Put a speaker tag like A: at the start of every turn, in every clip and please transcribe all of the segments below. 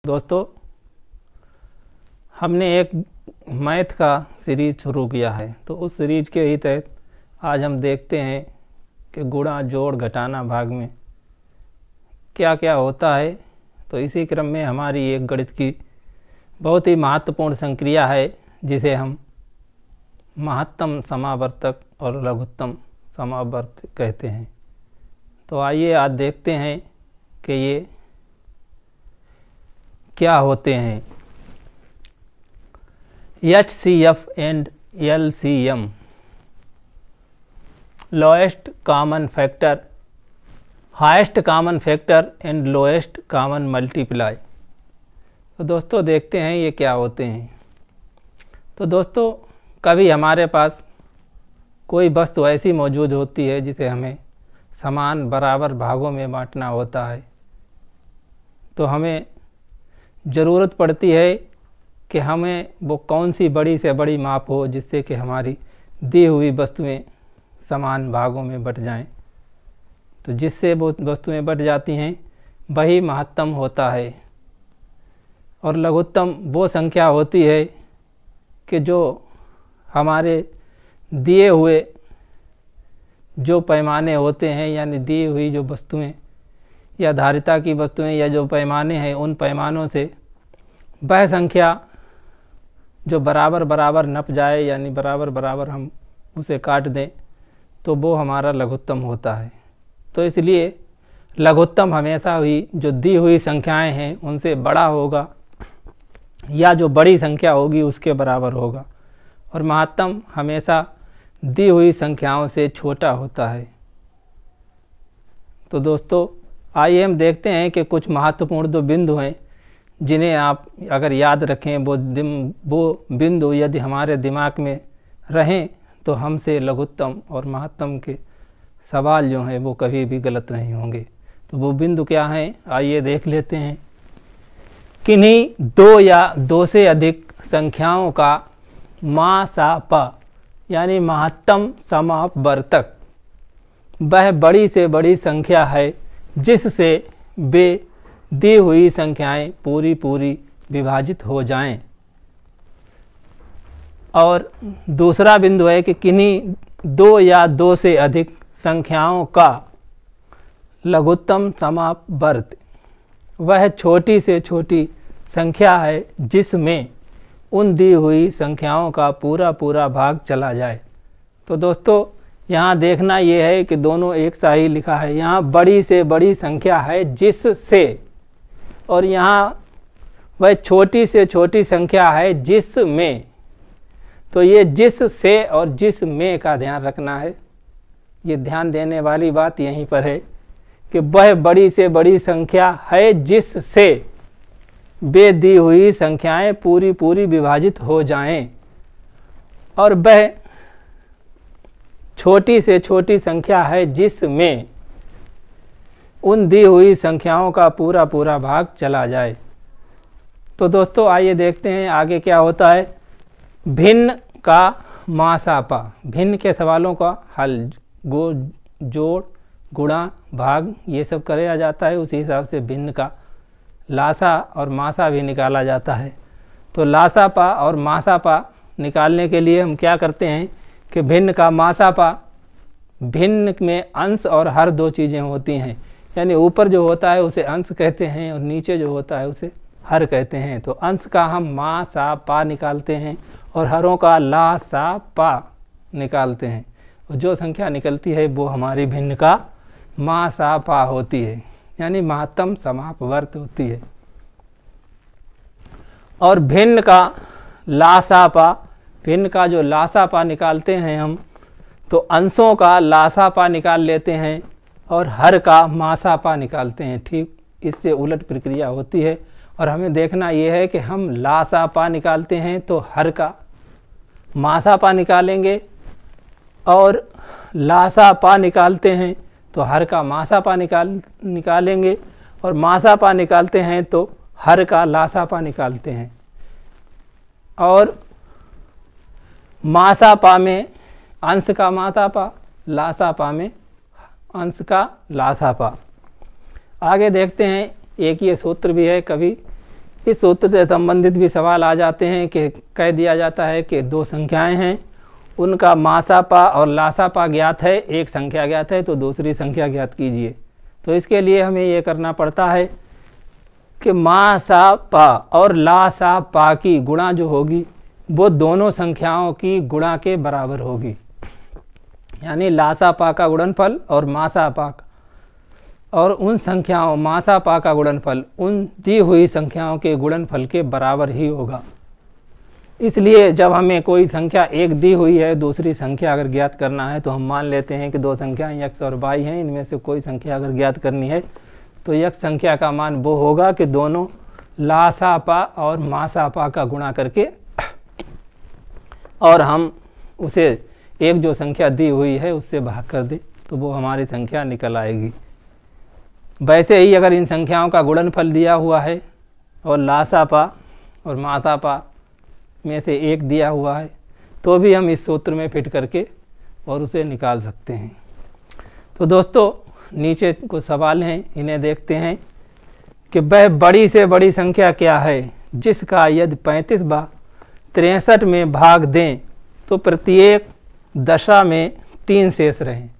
A: दोस्तों, हमने एक मैथ का सीरीज शुरू किया है। तो उस सीरीज के ही तहत आज हम देखते हैं कि गुणा, जोड़, घटाना, भाग में क्या क्या होता है। तो इसी क्रम में हमारी एक गणित की बहुत ही महत्वपूर्ण संक्रिया है जिसे हम महत्तम समावर्तक और लघुत्तम समावर्तक कहते हैं। तो आइए आज देखते हैं कि ये क्या होते हैं। HCF and LCM, lowest common factor, highest common factor and lowest common multiply. तो दोस्तों देखते हैं ये क्या होते हैं। तो दोस्तों, कभी हमारे पास कोई वस्तु ऐसी मौजूद होती है जिसे हमें समान बराबर भागों में बांटना होता है। तो हमें ज़रूरत पड़ती है कि हमें वो कौन सी बड़ी से बड़ी माप हो जिससे कि हमारी दी हुई वस्तुएं समान भागों में बट जाएं। तो जिससे वो वस्तुएं बट जाती हैं वही महत्तम होता है। और लघुत्तम वो संख्या होती है कि जो हमारे दिए हुए जो पैमाने होते हैं, यानी दी हुई जो वस्तुएं या धारिता की वस्तुएं या जो पैमाने हैं, उन पैमानों से वह संख्या जो बराबर बराबर नप जाए, यानी बराबर बराबर हम उसे काट दें, तो वो हमारा लघुत्तम होता है। तो इसलिए लघुत्तम हमेशा ही जो दी हुई संख्याएं हैं उनसे बड़ा होगा या जो बड़ी संख्या होगी उसके बराबर होगा, और महत्तम हमेशा दी हुई संख्याओं से छोटा होता है। तो दोस्तों आइए हम देखते हैं कि कुछ महत्वपूर्ण दो बिंदु हैं जिन्हें आप अगर याद रखें, वो बिंदु यदि हमारे दिमाग में रहें तो हमसे लघुत्तम और महत्तम के सवाल जो हैं वो कभी भी गलत नहीं होंगे। तो वो बिंदु क्या हैं, आइए देख लेते हैं। किन्हीं दो या दो से अधिक संख्याओं का मासापा यानी महत्तम समापवर्तक वह बड़ी से बड़ी संख्या है जिससे वे दी हुई संख्याएं पूरी पूरी विभाजित हो जाएं। और दूसरा बिंदु है कि किन्हीं दो या दो से अधिक संख्याओं का लघुत्तम समापवर्त वह छोटी से छोटी संख्या है जिसमें उन दी हुई संख्याओं का पूरा पूरा भाग चला जाए। तो दोस्तों यहाँ देखना ये है कि दोनों एक सा ही लिखा है। यहाँ बड़ी से बड़ी संख्या है जिससे, और यहाँ वह छोटी से छोटी संख्या है जिसमें। तो ये जिससे और जिसमें का ध्यान रखना है। ये ध्यान देने वाली बात यहीं पर है कि वह बड़ी से बड़ी संख्या है जिससे वे दी हुई संख्याएं पूरी पूरी विभाजित हो जाएं, और वह छोटी से छोटी संख्या है जिसमें उन दी हुई संख्याओं का पूरा पूरा भाग चला जाए। तो दोस्तों आइए देखते हैं आगे क्या होता है। भिन्न का मासापा, भिन्न के सवालों का हल जोड़, गुणा, भाग ये सब कराया जाता है। उसी हिसाब से भिन्न का लासा और मासा भी निकाला जाता है। तो लासापा और मासापा निकालने के लिए हम क्या करते हैं कि भिन्न का मासापा, भिन्न में अंश और हर दो चीज़ें होती हैं, यानी ऊपर जो होता है उसे अंश कहते हैं और नीचे जो होता है उसे हर कहते हैं। तो अंश का हम मा सा पा निकालते हैं और हरों का ला सा पा निकालते हैं, और जो संख्या निकलती है वो हमारी भिन्न का मा सा पा होती है, यानी महत्तम समापवर्त होती है। और भिन्न का लासापा, भिन्न का जो लासापा निकालते हैं हम, तो अंशों का लासापा निकाल लेते हैं और हर का मासापा निकालते हैं। ठीक इससे उलट प्रक्रिया होती है। और हमें देखना यह है कि हम लासापा निकालते हैं तो हर का मासापा निकालेंगे, और लासापा निकालते हैं तो हर का मासापा निकालेंगे, और मासापा निकालते हैं तो हर का लासापा निकालते हैं। और मासापा में अंश का मासापा, लासापा में अंश का लासापा। आगे देखते हैं, एक ये सूत्र भी है, कभी इस सूत्र से संबंधित भी सवाल आ जाते हैं कि कह दिया जाता है कि दो संख्याएं हैं, उनका मासापा और लासापा ज्ञात है, एक संख्या ज्ञात है तो दूसरी संख्या ज्ञात कीजिए। तो इसके लिए हमें ये करना पड़ता है कि मासापा और लासापा की गुणा जो होगी वो दोनों संख्याओं की गुणा के बराबर होगी, यानी लासापा का गुणनफल और मासापा और उन संख्याओं मासापा का गुणनफल उन दी हुई संख्याओं के गुणनफल के बराबर ही होगा। इसलिए जब हमें कोई संख्या एक दी हुई है, दूसरी संख्या अगर ज्ञात करना है तो हम मान लेते हैं कि दो संख्याएं x और y हैं, इनमें से कोई संख्या अगर ज्ञात करनी है तो x संख्या का मान वो होगा कि दोनों लासापा और मासापा का गुणा करके और हम उसे एक जो संख्या दी हुई है उससे भाग कर दें तो वो हमारी संख्या निकल आएगी। वैसे ही अगर इन संख्याओं का गुणनफल दिया हुआ है और लासापा और मासापा में से एक दिया हुआ है तो भी हम इस सूत्र में फिट करके और उसे निकाल सकते हैं। तो दोस्तों नीचे कुछ सवाल हैं, इन्हें देखते हैं कि वह बड़ी से बड़ी संख्या क्या है जिसका यदि 35/63 में भाग दें तो प्रत्येक दशा में 3 शेष रहें।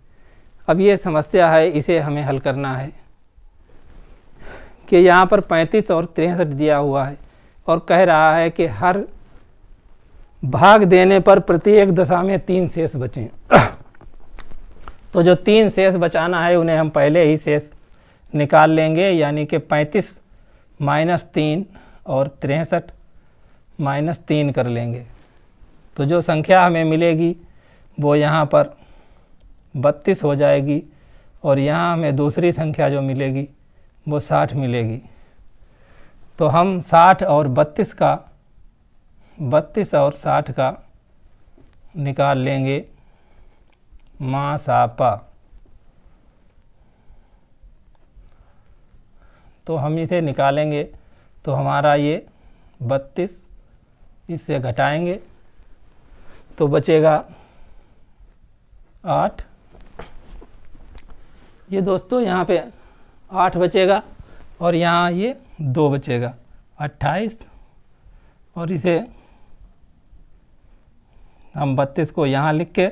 A: अब ये समस्या है, इसे हमें हल करना है कि यहाँ पर 35 और 63 दिया हुआ है और कह रहा है कि हर भाग देने पर प्रत्येक दशा में 3 शेष बचें। तो जो 3 शेष बचाना है उन्हें हम पहले ही शेष निकाल लेंगे, यानी कि 35 - 3 और 63 - 3 कर लेंगे। तो जो संख्या हमें मिलेगी वो यहाँ पर 32 हो जाएगी और यहाँ हमें दूसरी संख्या जो मिलेगी वो 60 मिलेगी। तो हम 60 और 32 और 60 का निकाल लेंगे मासापा। तो हम इसे निकालेंगे तो हमारा ये 32 इससे घटाएंगे तो बचेगा 8। ये दोस्तों यहाँ पे 8 बचेगा और यहाँ ये 2 बचेगा 28 और इसे हम 32 को यहाँ लिख के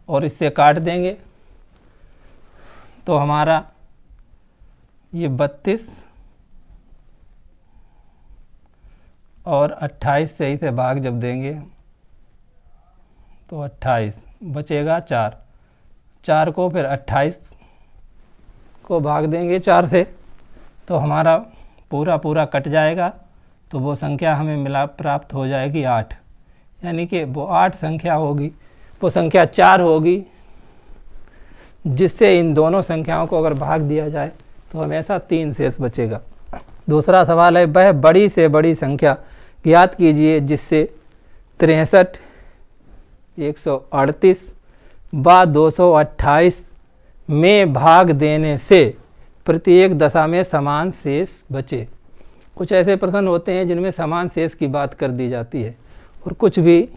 A: और इससे काट देंगे तो हमारा ये 32 और 28 से इसे भाग जब देंगे तो 28 बचेगा 4 को फिर 28 को भाग देंगे 4 से तो हमारा पूरा कट जाएगा तो वो संख्या हमें मिला प्राप्त हो जाएगी 8, यानी कि वो 8 संख्या होगी, वो संख्या 4 होगी जिससे इन दोनों संख्याओं को अगर भाग दिया जाए तो हमेशा 3 शेष बचेगा। दूसरा सवाल है वह बड़ी से बड़ी संख्या ज्ञात कीजिए जिससे 63, 138 व 228 में भाग देने से प्रत्येक दशा में समान शेष बचे। कुछ ऐसे प्रश्न होते हैं जिनमें समान शेष की बात कर दी जाती है और कुछ भी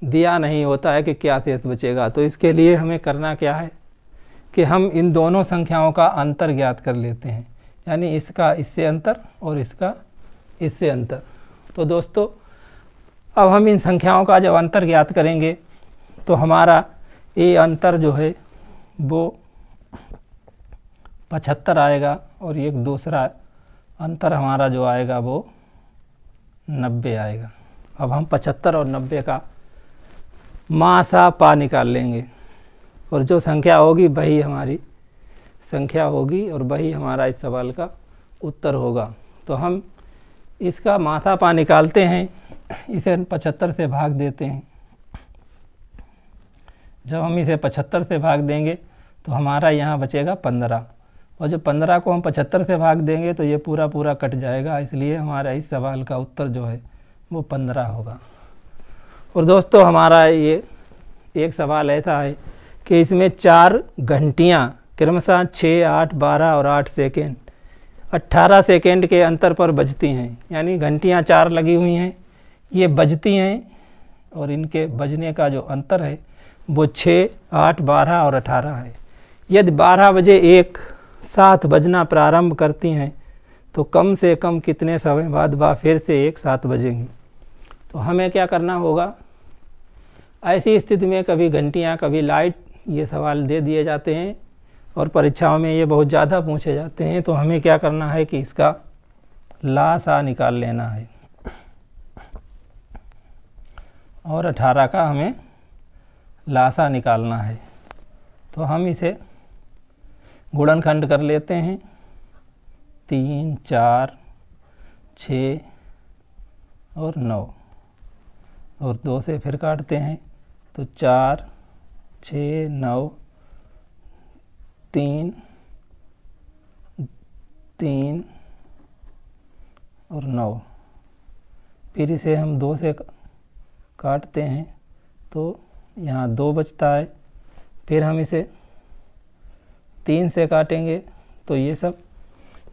A: दिया नहीं होता है कि क्या शेष बचेगा। तो इसके लिए हमें करना क्या है कि हम इन दोनों संख्याओं का अंतर ज्ञात कर लेते हैं, यानी इसका इससे अंतर और इसका इससे अंतर। तो दोस्तों अब हम इन संख्याओं का जब अंतर ज्ञात करेंगे तो हमारा ये अंतर जो है वो 75 आएगा और एक दूसरा अंतर हमारा जो आएगा वो 90 आएगा। अब हम 75 और 90 का मासापा निकाल लेंगे और जो संख्या होगी वही हमारी संख्या होगी और वही हमारा इस सवाल का उत्तर होगा। तो हम इसका मासापा निकालते हैं, इसे 75 से भाग देते हैं। जब हम इसे 75 से भाग देंगे तो हमारा यहाँ बचेगा 15 और जब 15 को हम 75 से भाग देंगे तो ये पूरा कट जाएगा, इसलिए हमारा इस सवाल का उत्तर जो है वो 15 होगा। और दोस्तों हमारा ये एक सवाल ऐसा है कि इसमें 4 घंटियाँ क्रमशः 6, 8, 12 और 8 सेकेंड 18 सेकेंड के अंतर पर बजती हैं, यानी घंटियाँ 4 लगी हुई हैं, ये बजती हैं और इनके बजने का जो अंतर है वो 6, 8, 12 और 18 है। यदि 12 बजे एक साथ बजना प्रारंभ करती हैं तो कम से कम कितने समय बाद वह फिर से एक साथ बजेंगी। तो हमें क्या करना होगा, ऐसी स्थिति में कभी घंटियाँ कभी लाइट, ये सवाल दे दिए जाते हैं और परीक्षाओं में ये बहुत ज़्यादा पूछे जाते हैं। तो हमें क्या करना है कि इसका लासा निकाल लेना है और 18 का हमें लासा निकालना है। तो हम इसे गुणनखंड कर लेते हैं, 3, 4, 6 और 9 और 2 से फिर काटते हैं। तो 4, 6, 9, 3, 3 और 9। फिर इसे हम 2 से काटते हैं तो यहाँ 2 बचता है। फिर हम इसे 3 से काटेंगे तो ये सब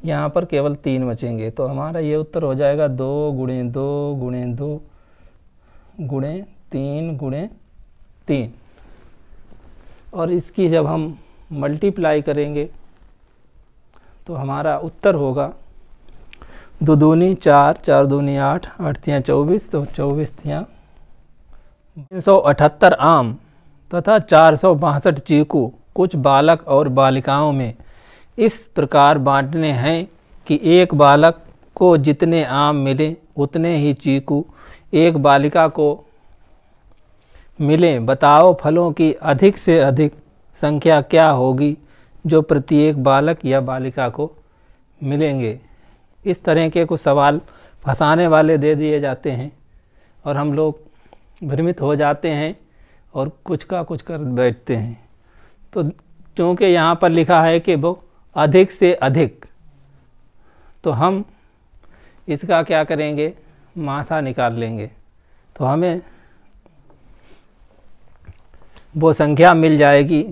A: यहाँ पर केवल 3 बचेंगे। तो हमारा ये उत्तर हो जाएगा 2 गुणे 2 गुणे 2 गुणे 3 गुणे 3। और इसकी जब हम मल्टीप्लाई करेंगे तो हमारा उत्तर होगा 2 दूनी 4, 4 दूनी 8, 8 तियाँ 24, तो 24 तियाँ 378 आम तथा 462 चीकू कुछ बालक और बालिकाओं में इस प्रकार बांटने हैं कि एक बालक को जितने आम मिले उतने ही चीकू एक बालिका को मिले। बताओ फलों की अधिक से अधिक संख्या क्या होगी जो प्रत्येक बालक या बालिका को मिलेंगे। इस तरह के कुछ सवाल फंसाने वाले दे दिए जाते हैं और हम लोग भ्रमित हो जाते हैं और कुछ का कुछ कर बैठते हैं। तो क्योंकि यहाँ पर लिखा है कि वो अधिक से अधिक, तो हम इसका क्या करेंगे, मासा निकाल लेंगे। तो हमें वो संख्या मिल जाएगी,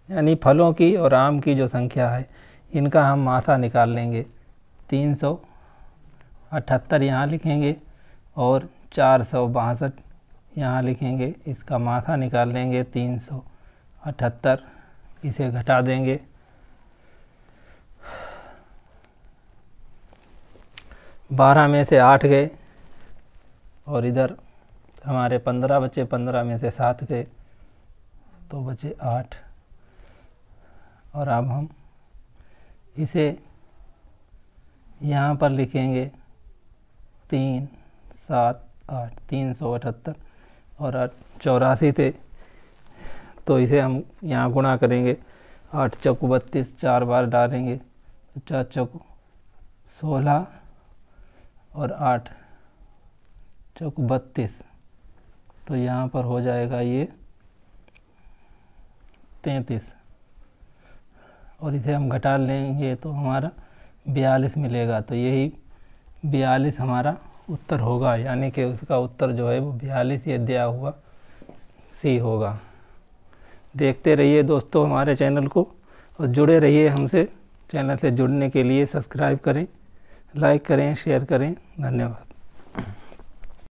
A: यानी फलों की और आम की जो संख्या है इनका हम मासा निकाल लेंगे। 378 यहाँ लिखेंगे और 462 यहाँ लिखेंगे, इसका मासा निकाल लेंगे 378, इसे घटा देंगे। बारह में से 8 गए और इधर हमारे 15 बचे, 15 में से 7 गए तो बचे 8। और अब हम इसे यहाँ पर लिखेंगे 3, 7, 8, 378 और 84 थे तो इसे हम यहाँ गुणा करेंगे। 8 चौकू 32, 4 बार डालेंगे तो 4 चौकू 16 और 8 चौकू 32, तो यहाँ पर हो जाएगा ये 33 और इसे हम घटा लेंगे तो हमारा 42 मिलेगा। तो यही 42 हमारा उत्तर होगा, यानी कि उसका उत्तर जो है वो 42 ये दिया हुआ सी होगा। देखते रहिए दोस्तों हमारे चैनल को और जुड़े रहिए हमसे। चैनल से जुड़ने के लिए सब्सक्राइब करें, लाइक करें, शेयर करें। धन्यवाद।